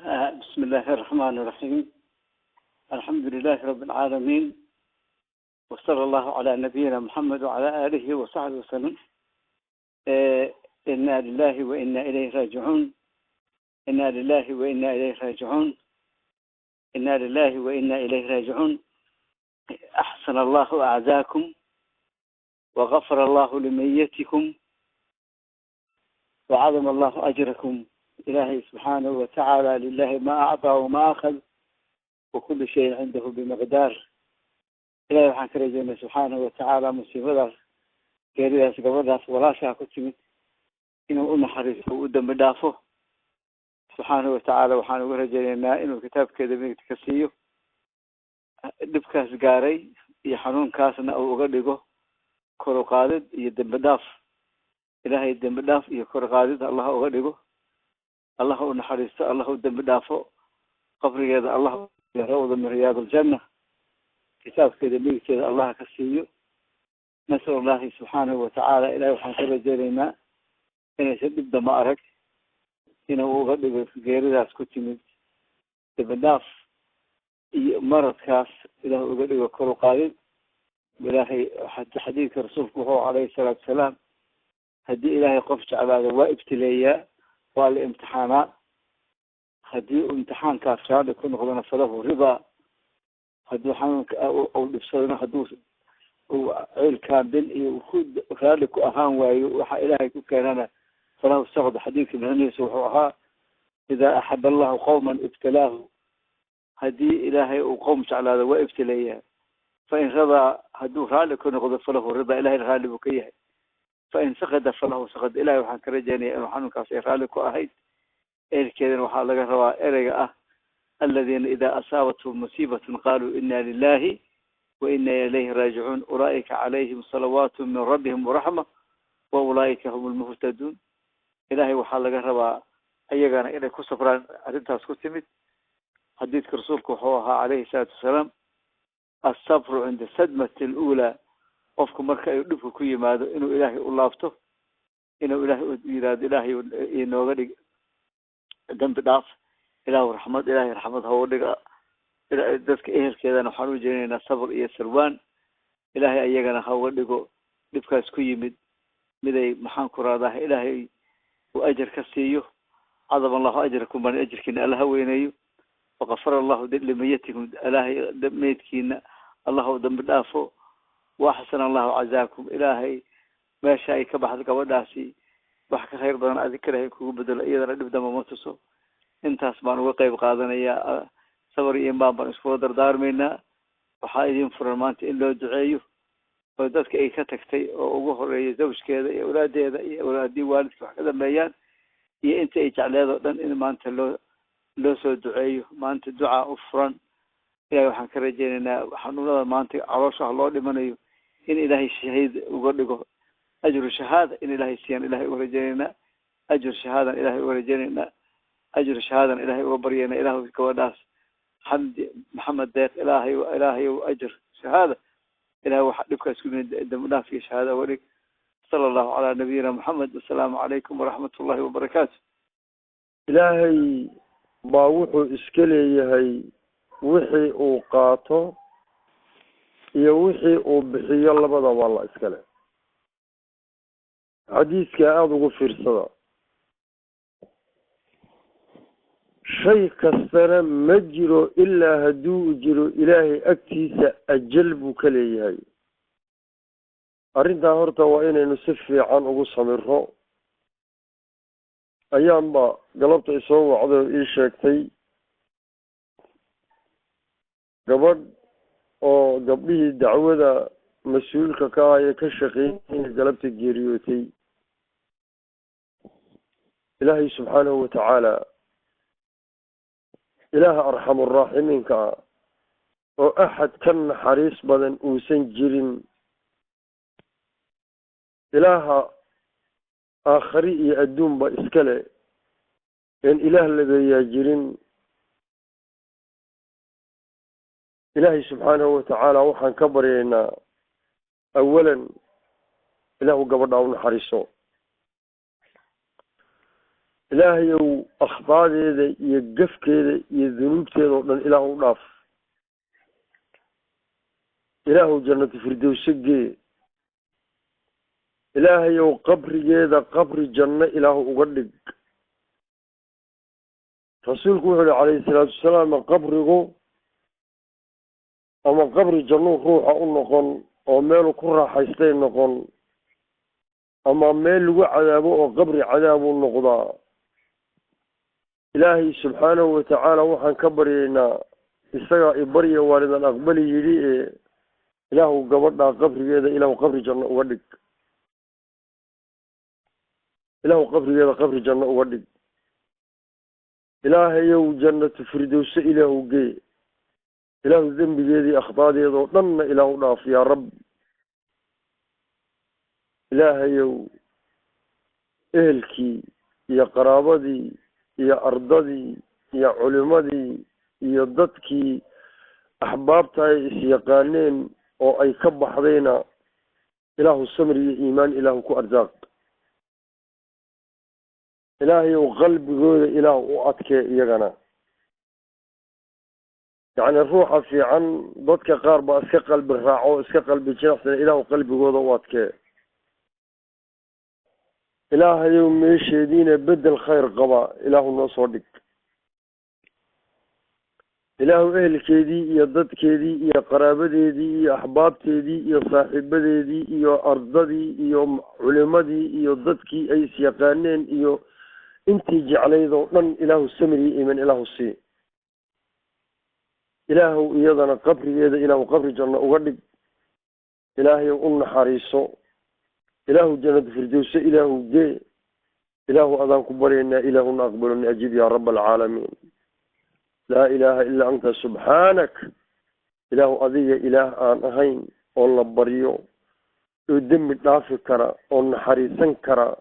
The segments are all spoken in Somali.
بسم الله الرحمن الرحيم. الحمد لله رب العالمين، وصلى الله على نبينا محمد وعلى آله وصحبه وسلم. إنا لله وإنا إليه راجعون. إنا لله وإنا إليه راجعون. إنا لله وإنا إليه راجعون. أحسن الله أعزاكم وغفر الله لميتكم وعظم الله أجركم. إلهي سبحانه وتعالى لله ما أعطى وما أخذ وكل شيء عنده بمقدار. إلهي waxaan ka rajaynaa subxaanahu watacaala musiibadaas geeridaas gabadhaas walaashaa ku timid inuu u naxariisto u dambi dhaafo. subxaanahu watacaala waxaan uga rajaynaynaa inuu kitaabkeeda midigta ka siiyo, dhibkaas gaaray iyo xanuunkaasna uu uga dhigo kor u qaadid iyo dambi dhaaf. ilaahay dambi dhaaf iyo kor u qaadid allah uga dhigo, allah u naxariisto, allah u dambi dhaafo, qabrigeeda allah rawda min riyaad aljanna, kitaabkeeda midigteeda allah ka siiyo. nasal allahi subxaanahu watacaala ilahay waxaan ka rajaynaynaa inaysan dhib damba arag, inuu uga dhigo geeridaas ku timid dambi dhaaf iyo maradkaas ilaah uga dhigo kor u qaadid. ilaahay xadiidka rasuulku wuxuu calayhi salaatu wasalaam, haddii ilaahay qof jeclaado waa ibtileeyaa, waa la imtixaanaa. haddii uu imtixaankaas raali ku noqdona falahu ridaa, hadduu xanuunka uu dhibsadona, hadduu ceelkaan bin iyo raali ku ahaan waayo waxa ilaahay ku keenana falahu saqd. xadiidka macnihiisu wuxuu ahaa idaa axaba allahu qowman ibtilaahu, haddii ilaahay uu qowm jeclaado waa ibtileeyaa. fain radaa, hadduu raali ku noqdo falahu ridaa, ilahay raali buu ka yahay. fain sakada falahu sakad. ilahay waxaan ka rajaynaya inuu xanuunkaas ay raali ku ahayd. eerkeedana waxaa laga rabaa ereyga ah aladiina idaa asaabathum musiibatun qaaluu ina lilahi wa ina ilayhi raajicuun ulaa'ika calayhim salawaatu min rabbihim waraxma wa ulaa'ika hum lmuhtaduun. ilahay waxaa laga rabaa ayagana inay ku safraan arrintaas ku timid. xadiidka rasuulku wuxuu ahaa calayhi salaatu wasalaam, asabru cinda sadmati alula, qofku marka ay dhibku ku yimaado inuu ilaahay u laabto, inuu ilaahay u yiraahdo ilaahay inooga dhig dambi dhaaf, ilaahu raxmad, ilaahay raxmad hooga dhiga. dadka ehelkeedana waxaan u jeenaynaa sabr iyo salwaan. ilaahay ayagana hauga dhigo dhibkaas ku yimid miday maxaan ku raadaha ilaahay uu ajar ka siiyo. cadama allahu ajrakum, baan ajirkiina alla ha weyneeyo. waqafara allahu limayatikum, ilaahay meydkiina allah u dambi dhaafo. waaxsana allahu cazaakum, ilaahay meesha ay ka baxda gabadhaasi wax ka khayr badan adig kalahay kugu bedelo, iyadana dhib damba ma tuso. intaas baan uga qayb qaadanayaa. sabar iyo imaan baan iskula dardaarmaynaa. waxaa idin furan maanta in loo duceeyo oo dadka ay ka tagtay oo ugu horeeya zawjkeeda iyo awlaadeeda iyo awlaadii waalidka wax ka dambeeyaan iyo inta ay jecleed oo dhan in maanta loo soo duceeyo. maanta ducaa u furan. ilahay waxaan ka rajaynaynaa xanuunada maanta caloosha loo dhimanayo in ilaahay shahiid uga dhigo, ajru shahaada in ilaahay siiyaan ilahay uga rajaynaynaa. ajru shahaadan ilahay uga rajaynaynaa. ajru shahaadan ilahay uga baryaynaa. ilaahu gabadhaas xamdi maxamed deeq, ilaahay ajr shahaada, ilahay waxa dhibkaas ku yimid dambi dhaaf iyo shahaada uga dhig. sala allahu calaa nabiyina maxamed. wasalaamu calaykum waraxmat ullahi wabarakaatu. ilaahay baa wuxuu iska leeyahay wixii uu qaato iyo wixii uu bixiyo labadaba la iskale. xadiiska aada ugu fiirsada. shay kastana ma jiro ilaa hadduu jiro ilaahay agtiisa ajal buu ka leeyahay. arrintaa horta waa inaynu si fiican ugu samiro. ayaanba galabta isoo wacday oo ii sheegtay gabadh oo gabdhihii dacwada mas-uulka ka ah ee ka shaqeynaya galabta geeriyootay. ilaahay subxaanahu watacaala, ilaaha arxamuraaximiinka ah oo axad ka naxariis badan uusan jirin, ilaaha aakhari iyo adduunba iskale, een ilaah labeeyaa jirin. ilaahay subxaanahu watacaala waxaan ka baryaynaa awalan ilaahu gabadha u naxariiso. إلهي أخطاء ذي يقف كذا يذنوب كذا إله ناف إله جنة فردوس جي إلهي قبر كذا قبر جنة إله أقدق رسولك عليه الصلاة والسلام قبره أما قبر جنة روح أنقن أو ماله كره حيستين نقن أما ماله عذابه أو قبر عذابه النقضاء إلهي سبحانه وتعالى وحن كبرنا إستغى إبريا والدا أقبل يلي إله قبرنا قبر هذا إله قبر جنة أودك إله قبر هذا قبر جنة أودك إلهي يو جنة فردوس إله جي إله الذنب هذه أخطاء هذا ضمن إله ناف يا رب إلهي يو إهلكي يا قرابتي يا أرضي يا علمدي يا ضدكي أحبابتي سيقانين أو أي كب حضينا إله السمر إيمان إله كأرزاق إلهي وقلب جود إله أتك يجنا يعني الروح في عن ضدك قاربة اسكقل بالراعو اسكقل بالجنس إله قلب جود واتك إلهي ومش يدينا بدل خير قضاء إله النصردك إله أهل كذي يا ضد كذي يا قرابة كذي يا أحباب كذي يا صاحب كذي يا أرض كذي يا علماء كذي يا ضد كي أي سيقانين يا أنت جعلي ذو من إله السمري من إله السي إله يدنا قبر يد إله قبر جنة وقدك إلهي وأن حريصه إله جنة فردوس إله جي إله أذان كبرنا إله أقبلني أجيب يا رب العالمين لا إله إلا أنت سبحانك إله أذي إله آن أهين والله بريو يدم النافع كرا ونحريسن كرا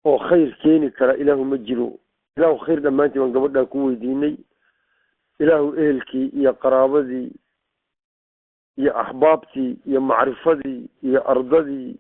وخير كيني كرا إله مجلو إله خير لما أنت من قبلنا كوي ديني إله إهلكي يا قرابتي يا أحبابتي يا معرفتي يا أرضتي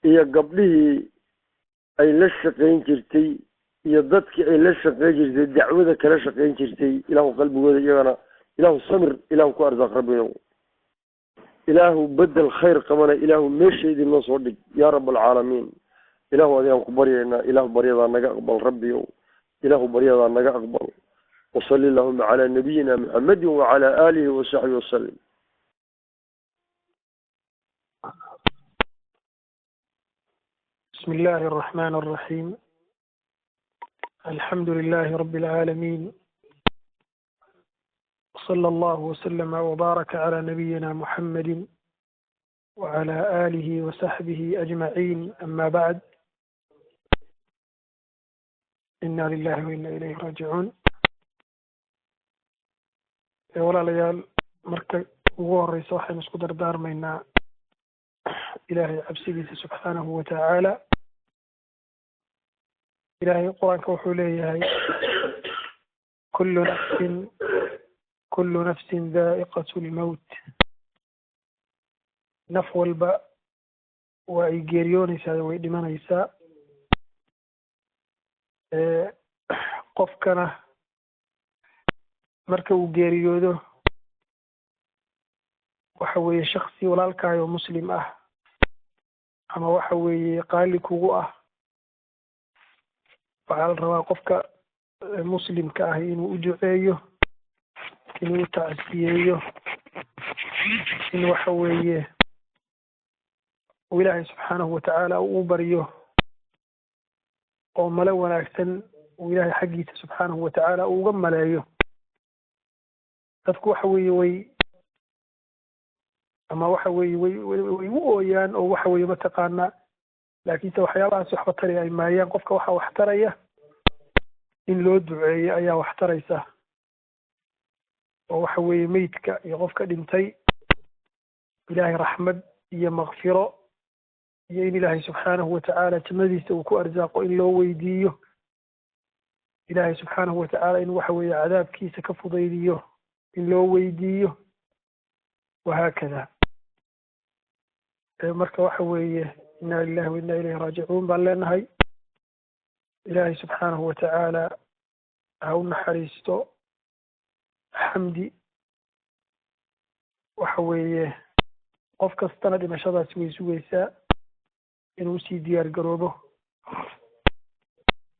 يا قبله أي لشقين جرتي يضدك أي لشقين جرتي دعوة كلشقين جرتي إله قلبه وذا يغنى إله صبر إله كأرزاق ربنا إله بدل خير كمان إله مشي دي النصر يا رب العالمين إله هذا كبرينا إله بريضا نجا أقبل ربي إله بريضا نجا أقبل وصلى اللهم على نبينا محمد وعلى آله وصحبه وسلم. بسم الله الرحمن الرحيم. الحمد لله رب العالمين، صلى الله وسلم وبارك على نبينا محمد وعلى آله وصحبه أجمعين. أما بعد، إنا لله وإنا إليه راجعون. ولا ليال مركز ووريس وحين اسكدر دار منا إلهي عبسيدي سبحانه وتعالى. إلهي القرآن كوحوليه كل نفس ذائقة الموت. نفو الباء وإيجيريون يسا وإدمان يسا قف كان مركو جيريودو وحوي شخصي walaalkaayo muslim ah ama waxa weeye qaali kugu ah, waxaa la rabaa qofka muslimka ah inuu u duceeyo, inuu tacsiyeeyo, in waxa weeye ilaahay subxaanahu watacaala uu baryo oo mala wanaagsan uu ilaahay xaggiisa subxaanahu watacaala uga maleeyo. dadku waxa weeye way ama waxa weeye way u ooyaan oo waxa weeye mataqaanaa, laakiinse waxyaabahaas waxba tari ay maayaan. qofka waxa wax taraya in loo duceeyo ayaa wax taraysa, oo waxa weeye meydka iyo qofka dhintay ilaahay raxmad iyo maqfiro iyo in ilaahay subxaanahu watacaala jannadiisa uu ku arsaaqo in loo weydiiyo, ilaahay subxaanahu watacaala in waxa weeye cadaabkiisa ka fudaydiyo in loo weydiiyo, wahaakada. marka waxa weeye inna lillahi wa inna ilayhi raajicuun baan leenahay. إلهي سبحانه وتعالى هون حريستو حمدي وحويه قف كستنا دمشقة سويسا إنه سيديار قروبه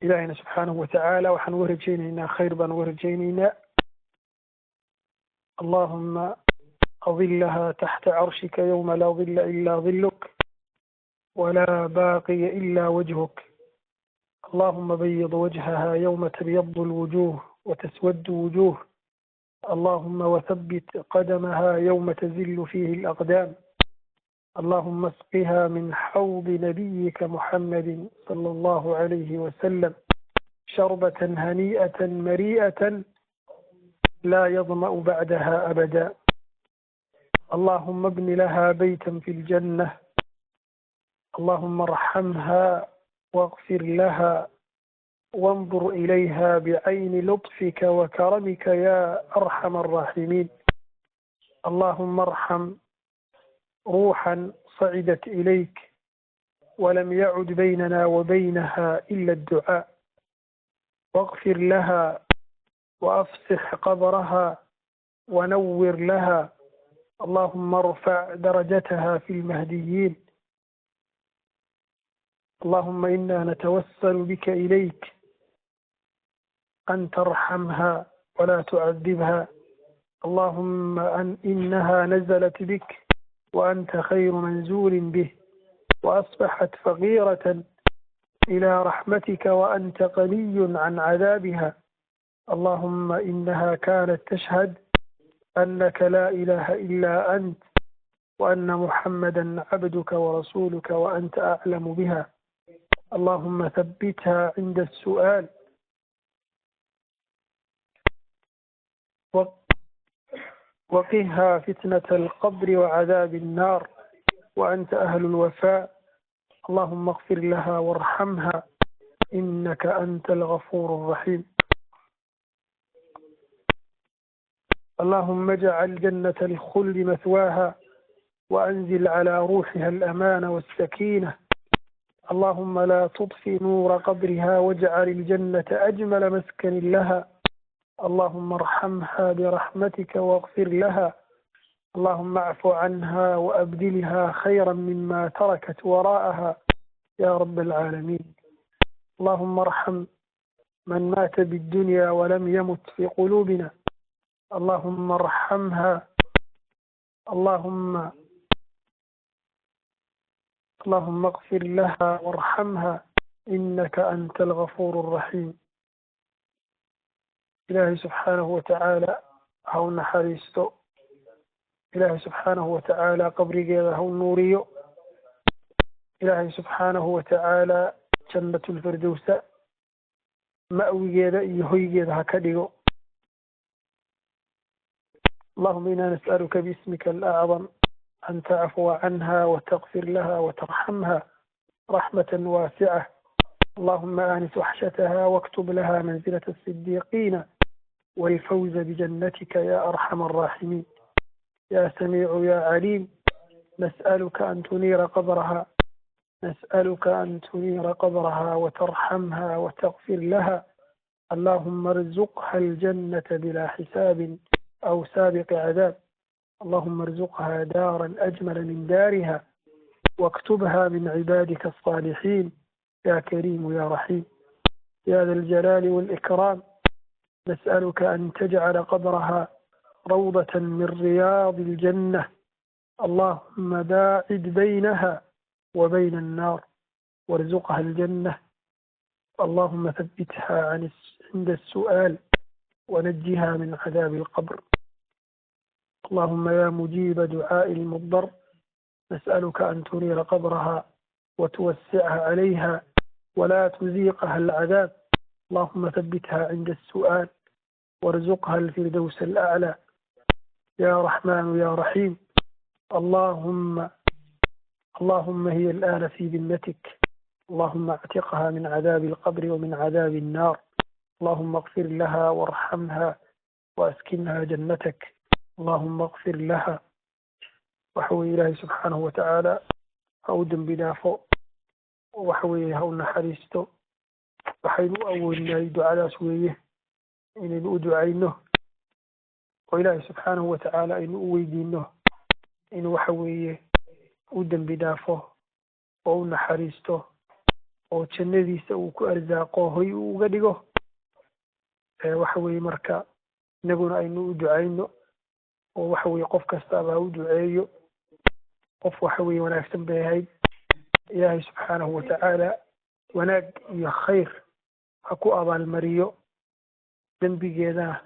إلهنا سبحانه وتعالى وحن ورجينينا خير بان ورجينينا اللهم أظلها تحت عرشك يوم لا ظل إلا ظلك ولا باقي إلا وجهك اللهم بيض وجهها يوم تبيض الوجوه وتسود وجوه اللهم وثبت قدمها يوم تزل فيه الأقدام اللهم اسقها من حوض نبيك محمد صلى الله عليه وسلم شربة هنيئة مريئة لا يظمأ بعدها أبدا اللهم ابن لها بيتا في الجنة اللهم ارحمها واغفر لها وانظر إليها بعين لطفك وكرمك يا أرحم الراحمين اللهم ارحم روحا صعدت إليك ولم يعد بيننا وبينها إلا الدعاء واغفر لها وأفسح قبرها ونور لها اللهم ارفع درجتها في المهديين اللهم إنا نتوسل بك إليك أن ترحمها ولا تعذبها اللهم إنها نزلت بك وأنت خير منزول به وأصبحت فقيرة إلى رحمتك وأنت غني عن عذابها اللهم إنها كانت تشهد أنك لا إله إلا أنت وأن محمدا عبدك ورسولك وأنت أعلم بها اللهم ثبتها عند السؤال وقها فتنة القبر وعذاب النار وأنت أهل الوفاء اللهم اغفر لها وارحمها إنك أنت الغفور الرحيم اللهم اجعل جنة الخلد مثواها وأنزل على روحها الأمان والسكينة اللهم لا تطفي نور قبرها واجعل الجنة أجمل مسكن لها اللهم ارحمها برحمتك واغفر لها اللهم اعف عنها وأبدلها خيرا مما تركت وراءها يا رب العالمين اللهم ارحم من مات بالدنيا ولم يمت في قلوبنا اللهم ارحمها اللهم اغفر لها وارحمها إنك أنت الغفور الرحيم إلهي سبحانه وتعالى هون حريستو إلهي سبحانه وتعالى قبري هون نوريو إلهي سبحانه وتعالى جنة الفردوس مأوي جيدا يهوي جيدا هكذا اللهم إنا نسألك باسمك الأعظم أن تعفو عنها وتغفر لها وترحمها رحمة واسعة اللهم آنس وحشتها واكتب لها منزلة الصديقين والفوز بجنتك يا أرحم الراحمين يا سميع يا عليم نسألك أن تنير قبرها نسألك أن تنير قبرها وترحمها وتغفر لها اللهم ارزقها الجنة بلا حساب أو سابق عذاب اللهم ارزقها دارا أجمل من دارها واكتبها من عبادك الصالحين يا كريم يا رحيم يا ذا الجلال والإكرام نسألك أن تجعل قبرها روضة من رياض الجنة اللهم باعد بينها وبين النار وارزقها الجنة اللهم ثبتها عند السؤال ونجها من عذاب القبر اللهم يا مجيب دعاء المضطر نسألك أن تنير قبرها وتوسعها عليها ولا تزيقها العذاب اللهم ثبتها عند السؤال وارزقها الفردوس الأعلى يا رحمن يا رحيم اللهم هي الآن في ذمتك اللهم اعتقها من عذاب القبر ومن عذاب النار اللهم اغفر لها وارحمها وأسكنها جنتك اللهم اغفر لها وحوي إلهي سبحانه وتعالى أودن بنافو وحوي هون حريستو waxaynu u awoodnay ducadaas weeye inaynu u ducayno oo ilaahay subxaanahu watacaala aynu u weydiino inuu waxa weeye u dembi dhaafo oo u naxariisto oo jannadiisa uu ku arsaaqo hoy uu uga dhigo waxa weeye marka inaguna aynu u ducayno oo waxa weeye qof kastaba u duceeyo qof waxa weeye wanaagsan bay ahayd ilaahay subxaanahu watacaala wanaag iyo khayr ha ku abaalmariyo dembigeedana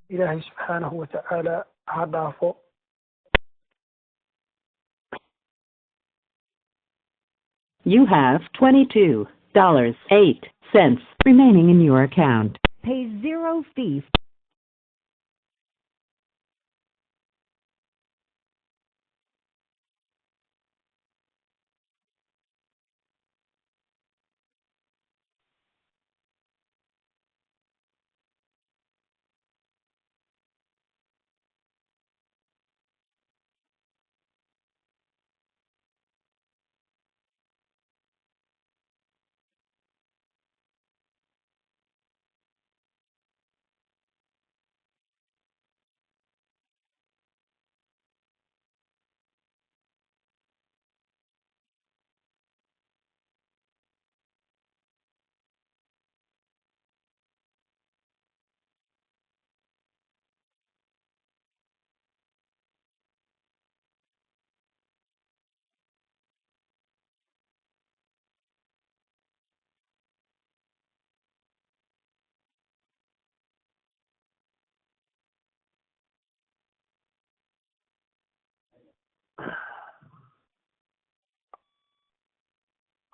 ilaahay subxaanahu watacaala ha dhaafo. You have $22.08 remaining in your account. Pay 0 fee.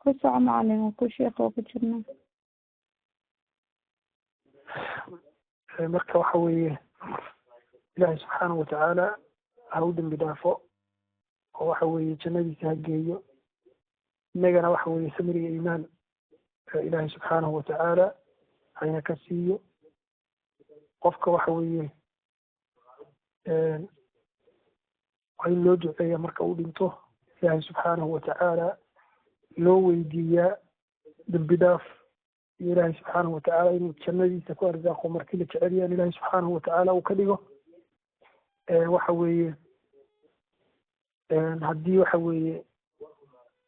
كسر معلم وكل شيء قوي جدا. marka waxa weeye ilaahay subxaanahu watacaala ha u dembi dhaafo oo waxa weeye jannadiisa ha geeyo innagana waxa weeye samir iyo iimaan ilaahay subxaanahu watacaala hayna ka siiyo qofka waxa weeye waa in loo duceeya marka uu dhinto ilaahay subxaanahu watacaala loo weydiiyaa dembi dhaaf iyo ilaahay subxaanahu watacaala inuu jannadiisa ku arsaaqo markii la jecel yahay ilaahay subxaanahu watacaala uu ka dhigo waxa weeye haddii waxa weeye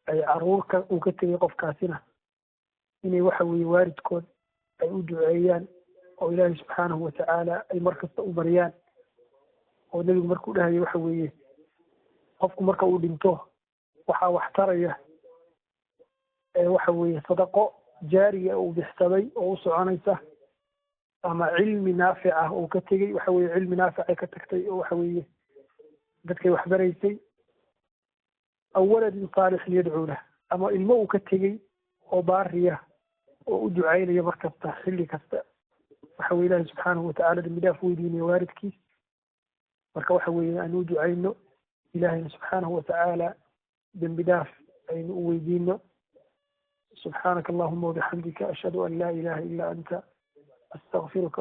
ay caruurka uu ka tegay qofkaasina inay waxa weeye waalidkood ay u duceeyaan oo ilaahay subxaanahu watacaala ay markasta u baryaan oo nebigu markuu dhahayo waxa weeye qofku marka uu dhinto waxaa wax taraya waxa weeye sadaqo jaariya uu bixsaday oo u soconaysa ama cilmi naafic ah uu ka tegey waxa weeye cilmi naafic ay ka tagtay oo waxa weeye dadkay wax baraysay aw waladin saalixin yadcuu lah ama ilmo uu ka tegey oo baariya oo u ducaynaya mar kasta xilli kasta waxa weye ilaahi subxaanahu watacaala dembi dhaaf weydiinaya waalidkiis marka waxa weeye aan u ducayno ilaahayna subxaanahu watacaala dembi dhaaf aynu u weydiino. سبحانك اللهم وبحمدك أشهد أن لا إله إلا أنت أستغفرك